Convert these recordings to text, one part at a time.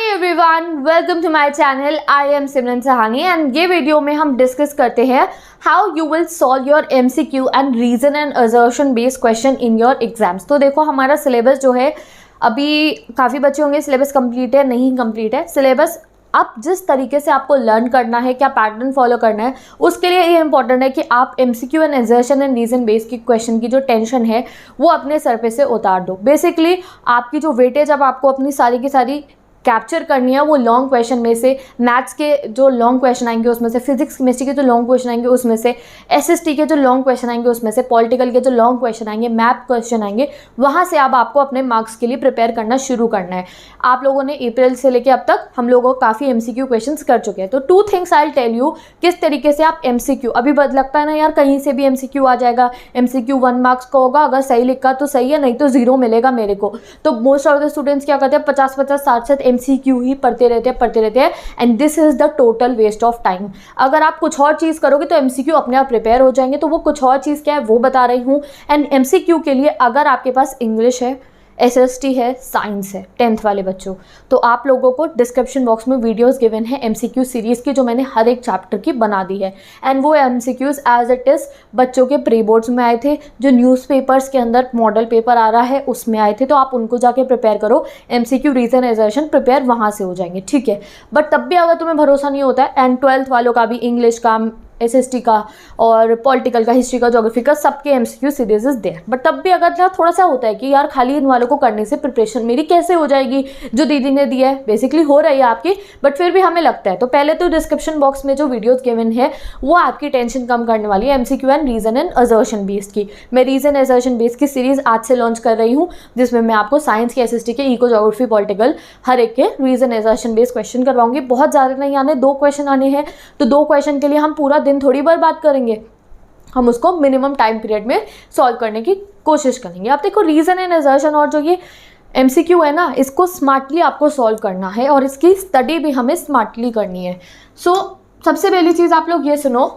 Everyone, welcome to my channel. I am Simran Sahani and ये video में हम डिस्कस करते हैं how you will solve your MCQ and reason and assertion based question in your exams. तो देखो, हमारा syllabus जो है, अभी काफ़ी बच्चे होंगे सिलेबस कंप्लीट है, नहीं कंप्लीट है सिलेबस। अब जिस तरीके से आपको लर्न करना है, क्या पैटर्न फॉलो करना है, उसके लिए ये इंपॉर्टेंट है कि आप MCQ and assertion and reason based की क्वेश्चन की जो टेंशन है वो अपने सर पे से उतार दो। बेसिकली आपकी जो वेटेज अब आपको अपनी सारी की सारी कैप्चर करनी है वो लॉन्ग क्वेश्चन में से, मैथ्स के जो लॉन्ग क्वेश्चन आएंगे उसमें से, फिजिक्स केमिस्ट्री के जो लॉन्ग क्वेश्चन आएंगे उसमें से, एसएसटी के जो लॉन्ग क्वेश्चन आएंगे उसमें से, पॉलिटिकल के जो लॉन्ग क्वेश्चन आएंगे, मैथ क्वेश्चन आएंगे, वहाँ से अब आपको अपने मार्क्स के लिए प्रिपेयर करना शुरू करना है। आप लोगों ने अप्रैल से लेकर अब तक हम लोगों को काफ़ी एमसीक्यू क्वेश्चंस कर चुके हैं। तो 2 things I will tell you किस तरीके से आप एमसीक्यू, अभी लगता है ना यार कहीं से भी एमसीक्यू आ जाएगा, एमसीक्यू 1 मार्क्स का होगा, अगर सही लिखा तो सही है, नहीं तो 0 मिलेगा मेरे को। तो मोस्ट ऑफ द स्टूडेंट्स क्या करते हैं, 50-50 60 एमसीक्यू ही पढ़ते रहते हैं and this is the total waste of time. अगर आप कुछ और चीज़ करोगे तो एमसीक्यू अपने आप प्रिपेयर हो जाएंगे। तो वो कुछ और चीज़ क्या है वो बता रही हूँ। एंड एमसीक्यू के लिए अगर आपके पास इंग्लिश है, एसएसटी है, साइंस है, 10th वाले बच्चों, तो आप लोगों को डिस्क्रिप्शन बॉक्स में वीडियोस गिवन है एमसीक्यू सीरीज़ की, जो मैंने हर एक चैप्टर की बना दी है। एंड वो एमसीक्यूज एज इट इज़ बच्चों के प्री बोर्ड्स में आए थे, जो न्यूज़पेपर्स के अंदर मॉडल पेपर आ रहा है उसमें आए थे। तो आप उनको जाके प्रिपेयर करो, एमसीक्यू रीजन असर्शन प्रिपेयर वहाँ से हो जाएंगे, ठीक है। बट तब भी अगर तुम्हें भरोसा नहीं होता है, एंड 12th वालों का भी इंग्लिश का, एसएसटी का और पॉलिटिकल का, हिस्ट्री का, ज्योग्राफी का, सबके MCQ series is there. But तब भी अगर थोड़ा सा होता है कि यार खाली इन वालों को करने से प्रिपरेशन मेरी कैसे हो जाएगी, जो दीदी ने दिया है बेसिकली हो रही है आपकी, बट फिर भी हमें लगता है। तो पहले तो डिस्क्रिप्शन बॉक्स में जो वीडियोस गिवन है वो आपकी टेंशन कम करने वाली है, MCQ and reason and assertion based की। मैं रीजन असर्शन बेस्ड की सीरीज आज से लॉन्च कर रही हूँ, जिसमें मैं आपको साइंस के, एसएसटी के, इको, ज्योग्राफी, पॉलिटिकल हर एक के रीजन असर्शन बेस्ड क्वेश्चन करवाऊंगी। बहुत ज़्यादा नहीं आने, 2 क्वेश्चन आने हैं, तो 2 क्वेश्चन के लिए हम पूरा दिन थोड़ी बर्बाद करेंगे, हम उसको मिनिमम टाइम पीरियड में सॉल्व करने की कोशिश करेंगे। आप देखो, रीजन एंड असर्शन और जो ये एमसीक्यू है ना, इसको स्मार्टली आपको सॉल्व करना है और इसकी स्टडी भी हमें स्मार्टली करनी है। सो सबसे पहली चीज़ आप लोग ये सुनो,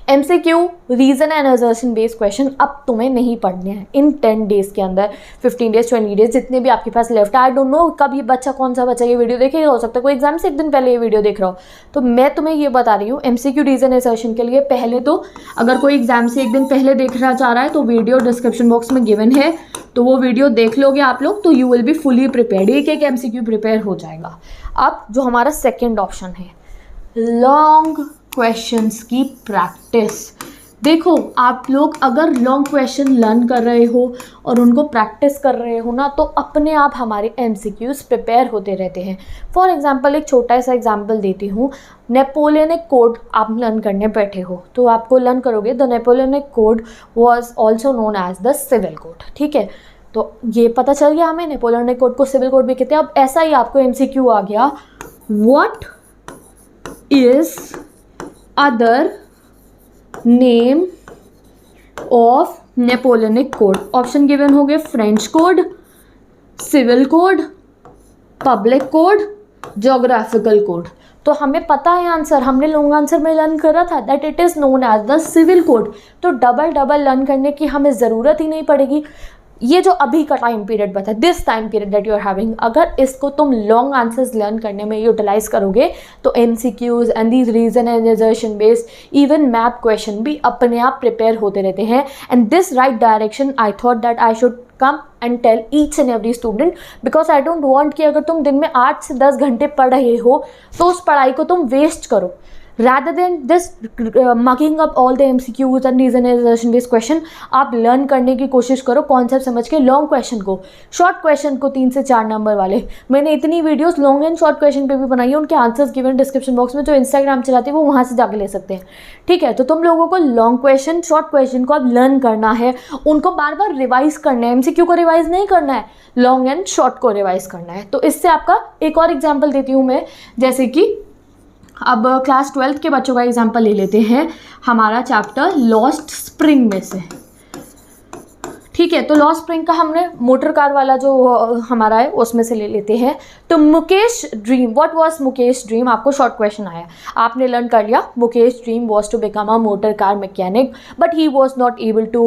MCQ reason and assertion based question अब तुम्हें नहीं पढ़ने हैं इन 10 डेज के अंदर, 15 डेज, 20 डेज, जितने भी आपके पास लेफ्ट है। आई डोंट नो कब ये बच्चा, कौन सा बच्चा ये वीडियो देखेगा, हो सकता है कोई एग्जाम से 1 दिन पहले ये वीडियो देख रहा हो। तो मैं तुम्हें ये बता रही हूँ, एमसीक्यू रीजन असर्शन के लिए पहले तो अगर कोई एग्जाम से 1 दिन पहले देखना चाह रहा है तो वीडियो डिस्क्रिप्शन बॉक्स में गिवन है, तो वो वीडियो देख लोगे आप लोग तो you will be fully prepared, एक एमसीक्यू प्रिपेयर हो जाएगा। अब जो हमारा सेकेंड ऑप्शन है, लॉन्ग क्वेश्चंस की प्रैक्टिस। देखो, आप लोग अगर लॉन्ग क्वेश्चन लर्न कर रहे हो और उनको प्रैक्टिस कर रहे हो ना, तो अपने आप हमारे एमसीक्यूज प्रिपेयर होते रहते हैं। फॉर एग्जांपल, एक छोटा सा एग्जांपल देती हूँ। नेपोलियनिक कोड आप लर्न करने बैठे हो, तो आपको लर्न करोगे the Napoleonic code was also known as the civil code, ठीक है। तो ये पता चल गया हमें, नेपोलियनिक कोड को सिविल कोड भी कहते हैं। अब ऐसा ही आपको एमसीक्यू आ गया, what is other name of Napoleonic code. Option given हो गए, French code, civil code, public code, geographical code. तो हमें पता है आंसर, हमने लॉन्ग आंसर में लर्न करा था that it is known as the civil code. तो डबल लर्न करने की हमें ज़रूरत ही नहीं पड़ेगी। ये जो अभी का टाइम पीरियड बता, this time period that you are having, अगर इसको तुम लॉन्ग आंसर्स लर्न करने में यूटिलाइज करोगे तो MCQs and these reason and assertion based even math question भी अपने आप प्रिपेयर होते रहते हैं। And this right direction I thought that I should come and tell each and every student, because I don't want कि अगर तुम दिन में 8 से 10 घंटे पढ़ रहे हो तो उस पढ़ाई को तुम वेस्ट करो। Rather than this mugging up all the MCQs and reason assertion based question, आप लर्न करने की कोशिश करो कॉन्सेप्ट समझ के लॉन्ग क्वेश्चन को, शॉर्ट क्वेश्चन को 3 से 4 नंबर वाले। मैंने इतनी videos long and short question पे भी बनाई है, उनके आंसर्स गिवन डिस्क्रिप्शन बॉक्स में। जो इंस्टाग्राम चलाते हैं वो वहाँ से जाके ले सकते हैं, ठीक है। तो तुम लोगों को लॉन्ग क्वेश्चन, शॉर्ट क्वेश्चन को अब लर्न करना है, उनको बार बार रिवाइज करना है। एमसीक्यू को रिवाइज नहीं करना है, लॉन्ग एंड शॉर्ट को रिवाइज करना है। तो इससे आपका एक और एग्जाम्पल देती हूँ मैं, जैसे कि अब क्लास 12th के बच्चों का एग्जांपल ले लेते हैं, हमारा चैप्टर लॉस्ट स्प्रिंग में से, ठीक है, तो लॉ स्प्रिंग का हमने मोटर कार वाला जो हमारा है उसमें से ले लेते हैं। तो Mukesh dream, what was Mukesh dream, आपको शॉर्ट क्वेश्चन आया, आपने लर्न कर लिया Mukesh dream was to become a motor car mechanic but he was not able to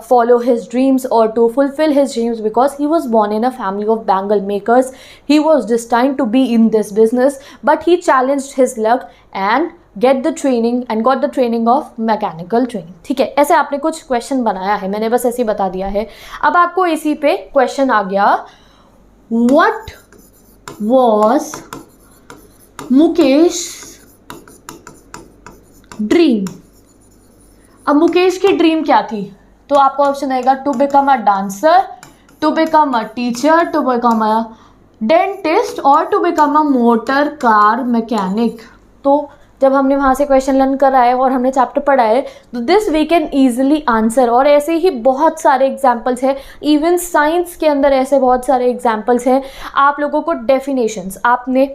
follow his dreams और to fulfil his dreams because he was born in a family of bangle makers. He was destined to be in this business but he challenged his luck and got the training of mechanical training. ठीक है, ऐसे आपने कुछ question बनाया है, मैंने बस ऐसे ही बता दिया है। अब आपको इसी पे क्वेश्चन आ गया, what was मुकेश ड्रीम। अब मुकेश की ड्रीम क्या थी, तो आपको ऑप्शन आएगा to become a dancer, to become a teacher, to become a dentist और to become a motor car mechanic. तो जब हमने वहाँ से क्वेश्चन लर्न करा है और हमने चैप्टर पढ़ा है तो this we can easily answer. और ऐसे ही बहुत सारे एग्जाम्पल्स हैं, इवन साइंस के अंदर ऐसे बहुत सारे एग्जाम्पल्स हैं। आप लोगों को डेफिनेशंस आपने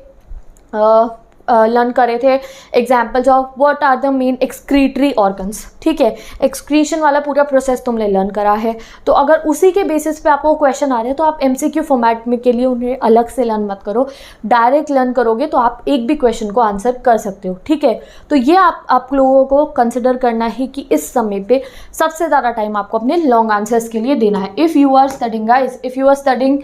लर्न करे थे, examples of what are the main excretory organs. ठीक है, एक्सक्रीशन वाला पूरा प्रोसेस तुमने लर्न करा है। तो अगर उसी के बेसिस पे आपको क्वेश्चन आ रहे हैं तो आप एमसीक्यू फॉर्मेट में के लिए उन्हें अलग से लर्न मत करो, डायरेक्ट लर्न करोगे तो आप एक भी क्वेश्चन को आंसर कर सकते हो। ठीक है, तो ये आप लोगों को कंसिडर करना है कि इस समय पे सबसे ज़्यादा टाइम आपको अपने लॉन्ग आंसर्स के लिए देना है। If you are studying guys, if you are studying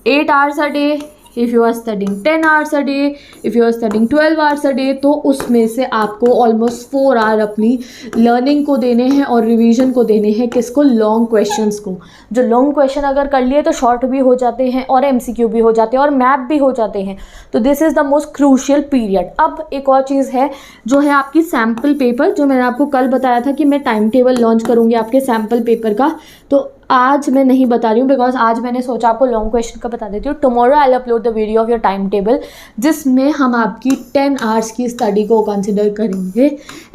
8 hours a day, if you are studying 10 hours a day, if you are studying 12 hours a day, तो उसमें से आपको ऑलमोस्ट 4 hour अपनी लर्निंग को देने हैं और रिवीजन को देने हैं। किसको? लॉन्ग क्वेश्चंस को। जो लॉन्ग क्वेश्चन अगर कर लिए तो शॉर्ट भी हो जाते हैं और एमसीक्यू भी हो जाते हैं और मैप भी हो जाते हैं। तो this is the most crucial period. अब एक और चीज़ है जो है आपकी सैम्पल पेपर, जो मैंने आपको कल बताया था कि मैं टाइम टेबल लॉन्च करूँगी आपके सैम्पल पेपर का, तो आज मैं नहीं बता रही हूँ बिकॉज आज मैंने सोचा आपको लॉन्ग क्वेश्चन का बता देती हूँ। Tomorrow I will upload the video of your time table जिसमें हम आपकी 10 hours की स्टडी को कंसिडर करेंगे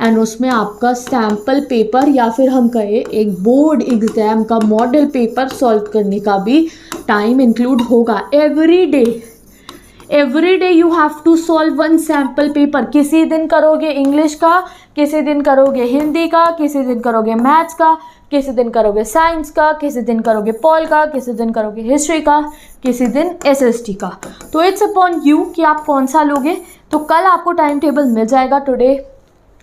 एंड उसमें आपका सैम्पल पेपर या फिर हम कहें एक बोर्ड एग्जाम का मॉडल पेपर सॉल्व करने का भी टाइम इंक्लूड होगा। Every day you have to solve 1 sample paper. किसी दिन करोगे इंग्लिश का, किसी दिन करोगे हिंदी का, किसी दिन करोगे मैथ्स का, किसी दिन करोगे साइंस का, किसी दिन करोगे पॉल का, किसी दिन करोगे हिस्ट्री का, किसी दिन एसएसटी का। तो इट्स अपॉन यू कि आप कौन सा लोगे। तो कल आपको टाइम टेबल मिल जाएगा। Today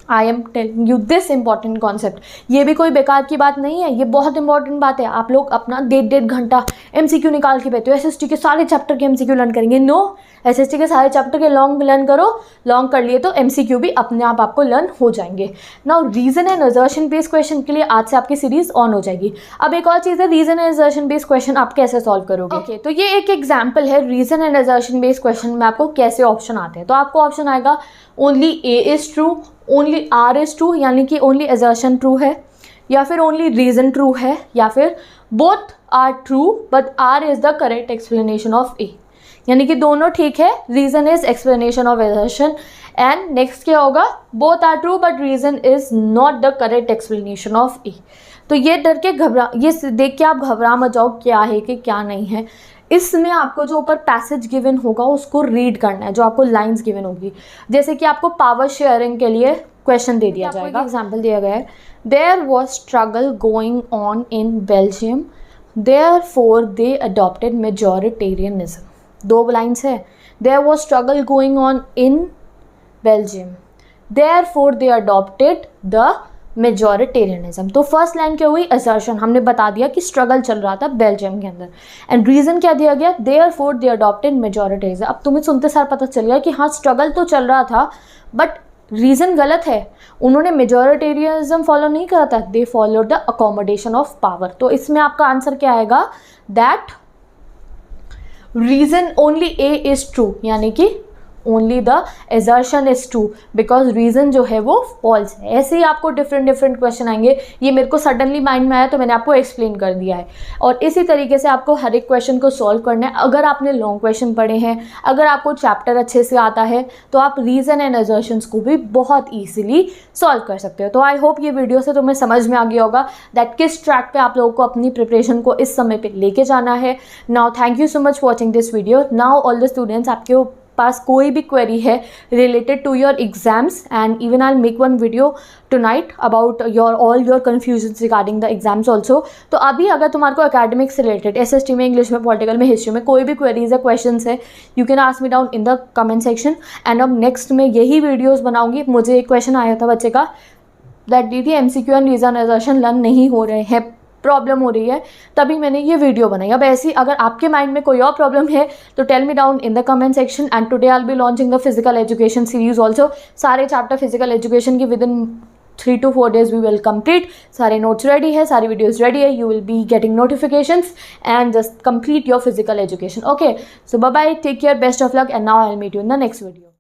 I am telling you this important concept. ये भी कोई बेकार की बात नहीं है, ये बहुत इंपॉर्टेंट बात है। आप लोग अपना 1.5 घंटा एमसीक्यू निकाल के बैठे हो, एसएसटी के सारे चैप्टर के एमसीक्यू लर्न करेंगे। नो, एसएसटी के सारे चैप्टर के लॉन्ग लर्न करो, लॉन्ग कर लिए तो एमसीक्यू भी अपने आप आपको लर्न हो जाएंगे। Now reason and assertion based question के लिए आज से आपकी सीरीज ऑन हो जाएगी। अब एक और चीज़ है, reason and assertion based question आप कैसे सॉल्व करोगे। ओके, तो ये एक एग्जाम्पल है reason and assertion based question में आपको कैसे ऑप्शन आते हैं। तो आपको ऑप्शन आएगा only A is true, only R is true, यानी कि ओनली असर्शन ट्रू है, या फिर ओनली रीजन ट्रू है, या फिर both are true but R is the correct explanation of A, यानी कि दोनों ठीक है, reason is explanation of assertion. And next क्या होगा, both are true but reason is not the correct explanation of A. तो ये डर के ये देख के आप घबरा मत जाओ क्या है कि क्या नहीं है। इसमें आपको जो ऊपर पैसेज गिवन होगा उसको रीड करना है, जो आपको लाइंस गिवन होगी। जैसे कि आपको पावर शेयरिंग के लिए क्वेश्चन दे दिया जाएगा, एग्जाम्पल दिया गया है, there was struggle going on in Belgium therefore they adopted majoritarianism. 2 lines है, there was struggle going on in Belgium therefore they adopted the majoritarianism. तो फर्स्ट लाइन क्या हुई, असर्शन। हमने बता दिया कि स्ट्रगल चल रहा था बेल्जियम के अंदर, एंड रीजन क्या दिया गया, देयरफॉर दे अडॉप्टेड मेजॉरिटेरियनिज्म। अब तुम्हें सुनते सार पता चल गया कि हाँ स्ट्रगल तो चल रहा था बट रीजन गलत है, उन्होंने मेजॉरिटेरियनिज्म फॉलो नहीं करा था, they followed the accommodation of power. तो इसमें आपका आंसर क्या आएगा, that reason only A is true, यानी कि only the assertion is true because reason जो है वो फॉल्स है। ऐसे ही आपको डिफरेंट क्वेश्चन आएंगे, ये मेरे को सडनली माइंड में आया तो मैंने आपको एक्सप्लेन कर दिया है। और इसी तरीके से आपको हर एक क्वेश्चन को सॉल्व करना है। अगर आपने लॉन्ग क्वेश्चन पढ़े हैं, अगर आपको चैप्टर अच्छे से आता है तो आप रीजन एंड assertions को भी बहुत ईजिली सॉल्व कर सकते हो। तो आई होप ये वीडियो से तुम्हें समझ में आ गया होगा दैट किस ट्रैक पे आप लोगों को अपनी प्रिपरेशन को इस समय पे लेके जाना है। Now thank you so much watching this video. Now all the students, आपके पास कोई भी क्वेरी है related to your exams, and even I make one video tonight about all your confusions regarding the exams also. तो अभी अगर तुम्हारे को अकेडमिक से रिलेटेड SST में, इंग्लिश में, पॉलिटिकल में, हिस्ट्री में कोई भी क्वेरीज है, क्वेश्चन है, you can ask me down in the comment section. And अब नेक्स्ट में यही वीडियोज़ बनाऊंगी। मुझे एक क्वेश्चन आया था बच्चे का दैट दीदी MCQ and reason assertion learn नहीं हो रहे हैं, प्रॉब्लम हो रही है, तभी मैंने ये वीडियो बनाई। अब ऐसी अगर आपके माइंड में कोई और प्रॉब्लम है तो tell me down in the comment section. And today I will be launching the physical education series also. सारे चैप्टर फिजिकल एजुकेशन की within 3 to 4 days we will complete. सारे नोट्स रेडी है, सारी videos ready है, you will be getting notifications and just complete your physical education. Okay, so bye bye, take care, best of luck, and now I will meet you in the next video.